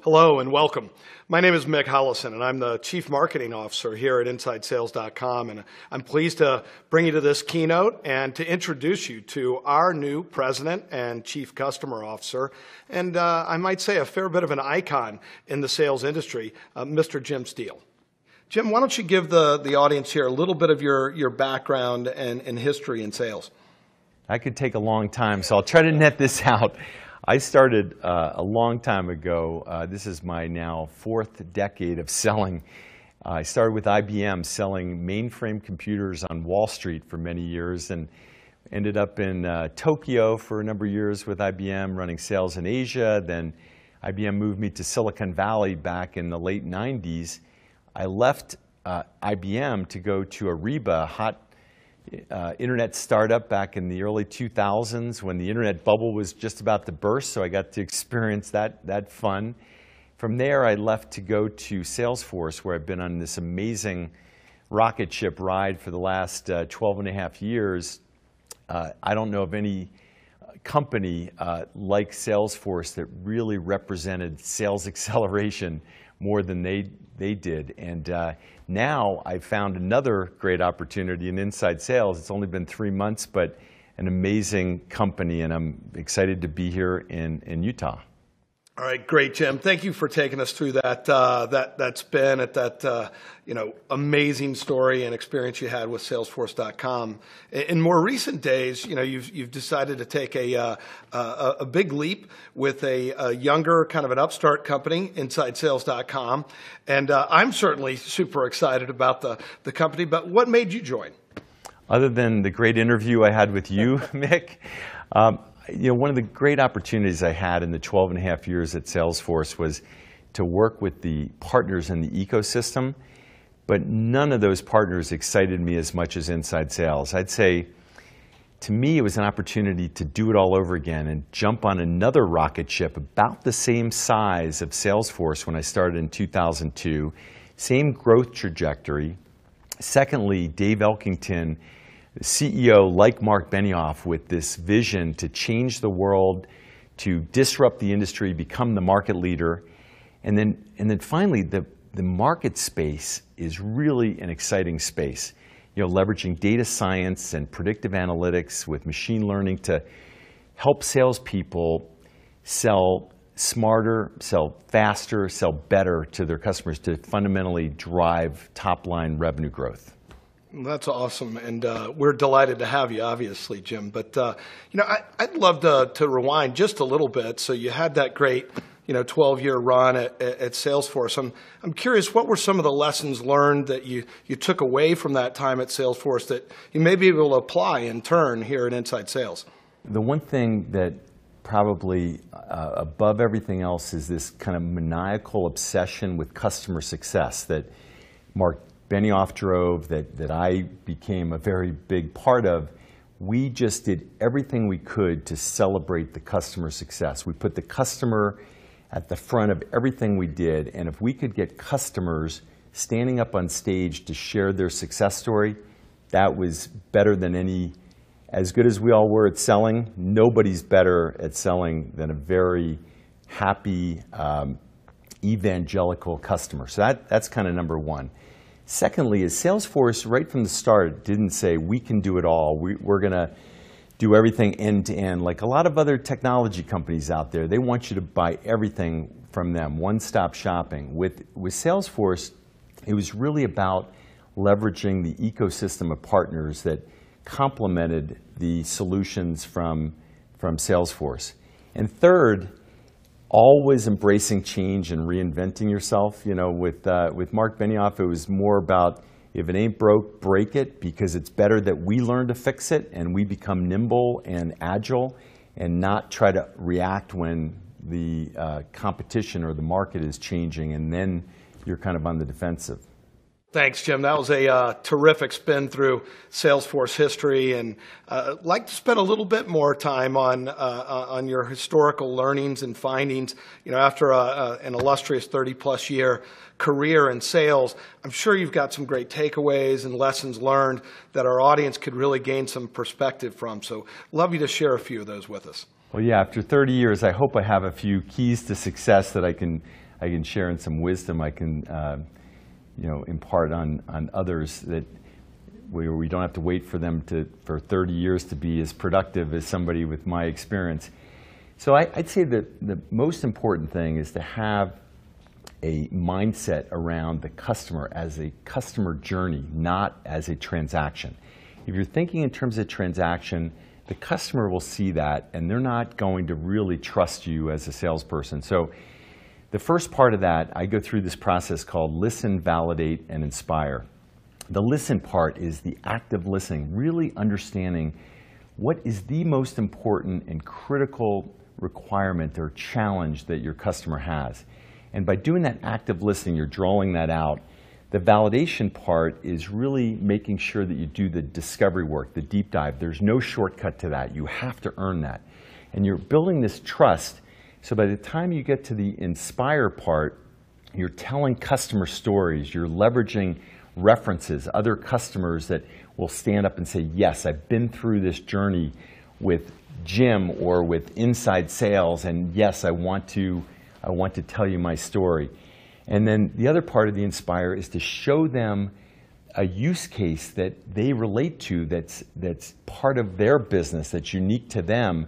Hello and welcome. My name is Mick Hollison, and I'm the Chief Marketing Officer here at InsideSales.com, and I'm pleased to bring you to this keynote and to introduce you to our new President and Chief Customer Officer, and I might say a fair bit of an icon in the sales industry, Mr. Jim Steele. Jim, why don't you give the audience here a little bit of your background and history in sales? I could take a long time, so I'll try to net this out. I started a long time ago. This is my now fourth decade of selling. I started with IBM selling mainframe computers on Wall Street for many years and ended up in Tokyo for a number of years with IBM running sales in Asia. Then IBM moved me to Silicon Valley back in the late 90s. I left IBM to go to Ariba, a hot internet startup back in the early 2000s when the internet bubble was just about to burst, so I got to experience that fun. From there, I left to go to Salesforce, where I've been on this amazing rocket ship ride for the last 12 and a half years. I don't know of any company like Salesforce that really represented sales acceleration more than they did. And now I've found another great opportunity in inside sales. It's only been 3 months, but an amazing company, and I'm excited to be here in Utah. All right, great, Jim. Thank you for taking us through that spin at that amazing story and experience you had with Salesforce.com. In more recent days, you've decided to take a big leap with a younger kind of an upstart company, InsideSales.com, and I'm certainly super excited about the company. But what made you join? Other than the great interview I had with you, Mick. One of the great opportunities I had in the 12 and a half years at Salesforce was to work with the partners in the ecosystem, but none of those partners excited me as much as inside sales. I'd say, to me, it was an opportunity to do it all over again and jump on another rocket ship about the same size of Salesforce when I started in 2002, same growth trajectory. Secondly, Dave Elkington, the CEO, like Mark Benioff, with this vision to change the world, to disrupt the industry, become the market leader. And then finally, the market space is really an exciting space. Leveraging data science and predictive analytics with machine learning to help salespeople sell smarter, sell faster, sell better to their customers to fundamentally drive top-line revenue growth. That's awesome, and we're delighted to have you, obviously, Jim. But I'd love to rewind just a little bit. So you had that great 12-year run at Salesforce. I'm curious, what were some of the lessons learned that you took away from that time at Salesforce that you may be able to apply in turn here at Inside Sales? The one thing that probably above everything else is this kind of maniacal obsession with customer success that Mark Benioff drove, that I became a very big part of. We just did everything we could to celebrate the customer success. We put the customer at the front of everything we did, and if we could get customers standing up on stage to share their success story, that was better than any. As good as we all were at selling, nobody's better at selling than a very happy, evangelical customer. So that's kind of number one. Secondly, is Salesforce, right from the start, didn't say, we can do it all. We're going to do everything end to end. Like a lot of other technology companies out there, they want you to buy everything from them, one-stop shopping. With Salesforce, it was really about leveraging the ecosystem of partners that complemented the solutions from Salesforce. And third, always embracing change and reinventing yourself. With Mark Benioff, it was more about, if it ain't broke, break it, because it's better that we learn to fix it and we become nimble and agile and not try to react when the competition or the market is changing, and then you're kind of on the defensive. Thanks, Jim. That was a terrific spin through Salesforce history, and I'd like to spend a little bit more time on your historical learnings and findings. After an illustrious 30-plus year career in sales, I'm sure you've got some great takeaways and lessons learned that our audience could really gain some perspective from. So, love you to share a few of those with us. Well, yeah. After 30 years, I hope I have a few keys to success that I can I can share in some wisdom I can impart on others, that where we don't have to wait for them for 30 years to be as productive as somebody with my experience. So I'd say that the most important thing is to have a mindset around the customer as a customer journey, not as a transaction. If you're thinking in terms of transaction, the customer will see that, and they're not going to really trust you as a salesperson. So the first part of that, I go through this process called listen, validate, and inspire. The listen part is the active listening, really understanding what is the most important and critical requirement or challenge that your customer has. And by doing that active listening, you're drawing that out. The validation part is really making sure that you do the discovery work, the deep dive. There's no shortcut to that. You have to earn that. And you're building this trust, so by the time you get to the inspire part, you're telling customer stories, you're leveraging references, other customers that will stand up and say, yes, I've been through this journey with Jim or with inside sales, and yes, I want to tell you my story. And then the other part of the inspire is to show them a use case that they relate to, that's part of their business, that's unique to them,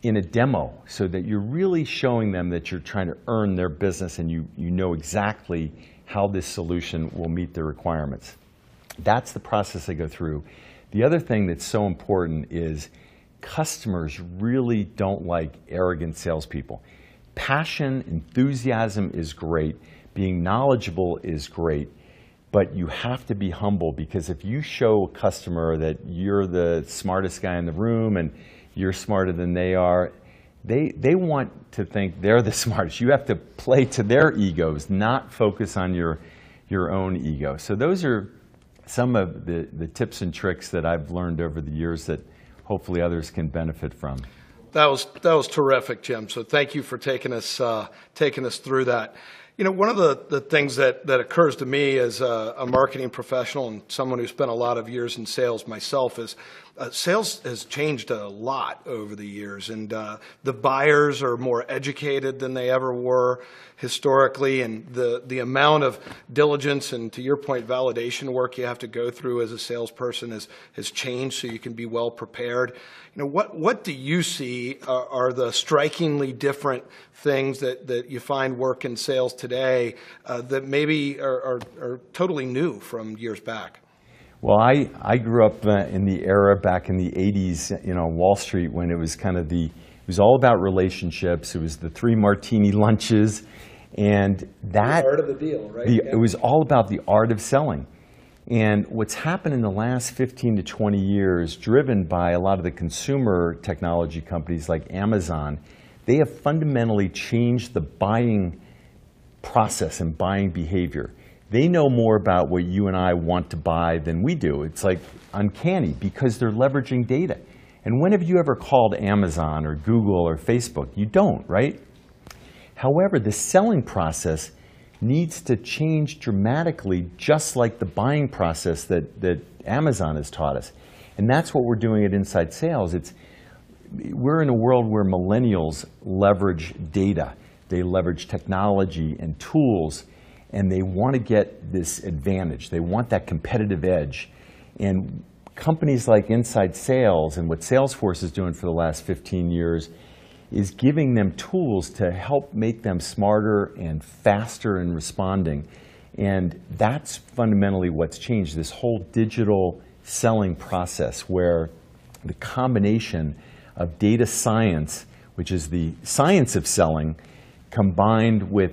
in a demo, so that you're really showing them that you're trying to earn their business and you know exactly how this solution will meet their requirements. That's the process I go through. The other thing that's so important is customers really don't like arrogant salespeople. Passion, enthusiasm is great. Being knowledgeable is great. But you have to be humble, because if you show a customer that you're the smartest guy in the room and you're smarter than they are, they want to think they're the smartest. You have to play to their egos, not focus on your own ego. So those are some of the tips and tricks that I've learned over the years that hopefully others can benefit from. That was terrific, Jim. So thank you for taking us through that. You know, one of the things that occurs to me as a marketing professional and someone who spent a lot of years in sales myself is sales has changed a lot over the years, and the buyers are more educated than they ever were historically, and the amount of diligence and, to your point, validation work you have to go through as a salesperson has changed, so you can be well prepared. You know, what do you see are the strikingly different things that you find work in sales today that maybe are totally new from years back? Well, I grew up in the era back in the 80s, Wall Street, when it was it was all about relationships. It was the 3 martini lunches, and that the art of the deal, right? It was all about the art of selling. And what's happened in the last 15 to 20 years, driven by a lot of the consumer technology companies like Amazon, they have fundamentally changed the buying process and buying behavior. They know more about what you and I want to buy than we do. It's like uncanny, because they're leveraging data. And when have you ever called Amazon or Google or Facebook? You don't, right? However, the selling process needs to change dramatically, just like the buying process that Amazon has taught us. And that's what we're doing at Inside Sales. We're in a world where millennials leverage data. They leverage technology and tools, and they want to get this advantage. They want that competitive edge. And companies like Inside Sales and what Salesforce is doing for the last 15 years is giving them tools to help make them smarter and faster in responding. And that's fundamentally what's changed, this whole digital selling process, where the combination of data science, which is the science of selling, combined with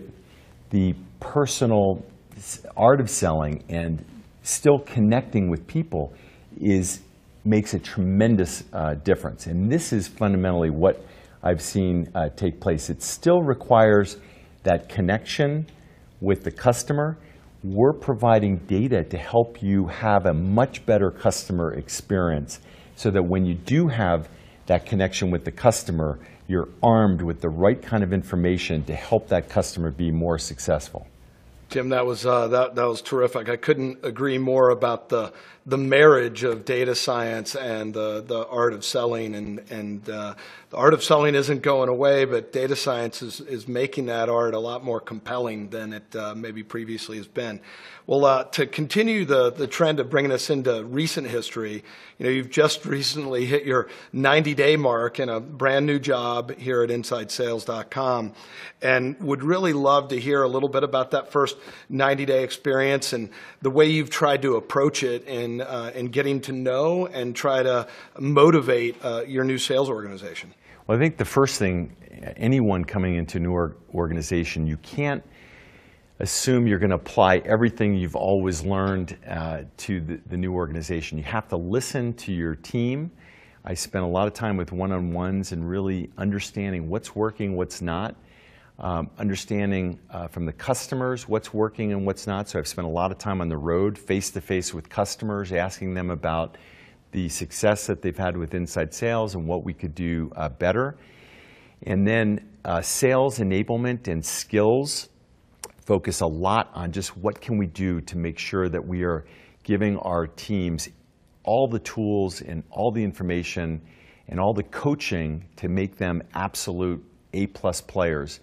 the personal art of selling and still connecting with people, makes a tremendous difference. And this is fundamentally what I've seen take place. It still requires that connection with the customer. We're providing data to help you have a much better customer experience, so that when you do have that connection with the customer, you're armed with the right kind of information to help that customer be more successful. Jim, that was terrific. I couldn't agree more about the the marriage of data science and the art of selling, and the art of selling isn't going away, but data science is making that art a lot more compelling than it maybe previously has been. Well, to continue the trend of bringing us into recent history, you've just recently hit your 90-day mark in a brand new job here at InsideSales.com, and would really love to hear a little bit about that first 90-day experience and the way you've tried to approach it in getting to know and try to motivate your new sales organization. Well, I think the first thing, anyone coming into a new organization, you can't assume you're going to apply everything you've always learned to the new organization. You have to listen to your team. I spent a lot of time with one-on-ones and really understanding what's working, what's not, understanding from the customers what's working and what's not. So I've spent a lot of time on the road, face-to-face with customers, asking them about the success that they've had with inside sales and what we could do better. And then sales enablement and skills focus a lot on just what can we do to make sure that we are giving our teams all the tools and all the information and all the coaching to make them absolute A-plus players.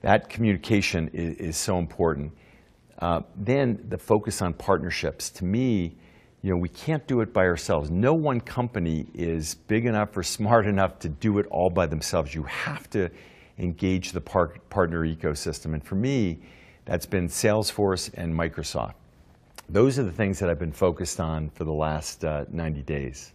That communication is so important. Then the focus on partnerships. To me, we can't do it by ourselves. No one company is big enough or smart enough to do it all by themselves. You have to engage the partner ecosystem. And for me, that's been Salesforce and Microsoft. Those are the things that I've been focused on for the last 90 days.